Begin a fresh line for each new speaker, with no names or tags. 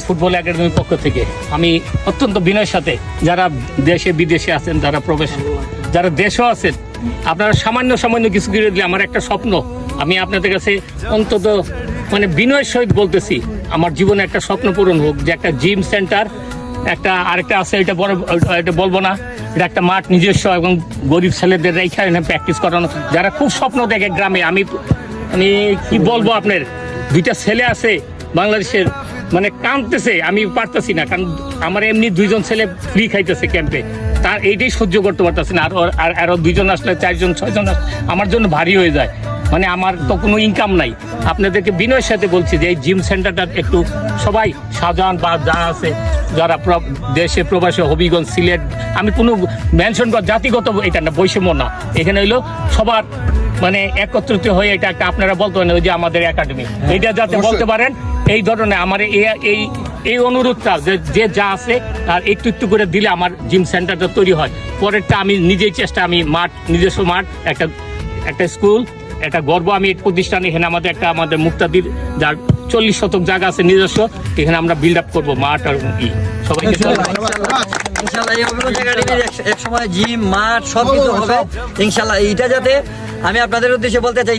Football একাডেমির পক্ষ থেকে আমি অত্যন্ত বিনয়ের সাথে যারা দেশে বিদেশে আছেন, যারা দেশেও আছেন, আপনারা সামান্য কিছু করে দিলে আমার একটা স্বপ্ন, আমি আপনাদের কাছে অন্তত মানে বিনয়ের সহিত বলতেছি, আমার জীবনে একটা স্বপ্ন পূরণ হোক, যে একটা জিম সেন্টার, আরেকটা আছে, এটা বড়, এটা বলবো না, এটা একটা মাঠ নিজস্ব এবং গরিব ছেলেদের এখানে প্র্যাকটিস করানো, যারা খুব স্বপ্ন দেখে গ্রামে। আমি কি বলবো, আপনার দুইটা ছেলে আছে বাংলাদেশের, মানে কাঁদতেছে, আমি পারতেছি না, কারণ আমার এমনি 2জন ছেলে ফ্রি খাইতেছে ক্যাম্পে, তার এইটাই সহ্য করতে পারতেছি না। আর আরো 2জন আসলে 4জন 6জন আসলে আমার জন্য ভারী হয়ে যায়, মানে আমার তো কোনো ইনকাম নাই। আপনাদেরকে বিনয়ের সাথে বলছি যে এই জিম সেন্টারটা একটু সবাই, শাহজাহান বা যা আছে, যারা দেশে প্রবাসী, হবিগঞ্জ, সিলেট, আমি কোনো মেনশন জাতিগত এটা না, বৈষম্য না, এখানে হইলো সবার মানে একত্রিত হয়ে এটা একটা, আপনারা বলতে পারেন ওই যে আমাদের একাডেমি, এটা যাতে বলতে পারেন এই ধরনের আমার এই অনুরোধটা, যে যা আছে আর একটু করে দিলে আমার জিম সেন্টারটা তৈরি হয়। পরেরটা আমি নিজেই চেষ্টা, আমি মাঠ, নিজস্ব মাঠ, একটা স্কুল, একটা গর্ব, আমি এই প্রতিষ্ঠান, এখানে আমাদের মুক্তাদির যার 40 শতক জায়গা আছে নিজস্ব, এখানে আমরা বিল্ড আপ করবো মাঠ আর সবাইকে
ইনশাআল্লাহ এই হবিগঞ্জ একাডেমির এক সময় জিম, মাঠ সবকিছু হবে ইনশাআল্লাহ। এইটা যাতে আমি আপনাদের উদ্দেশ্যে বলতে চাই।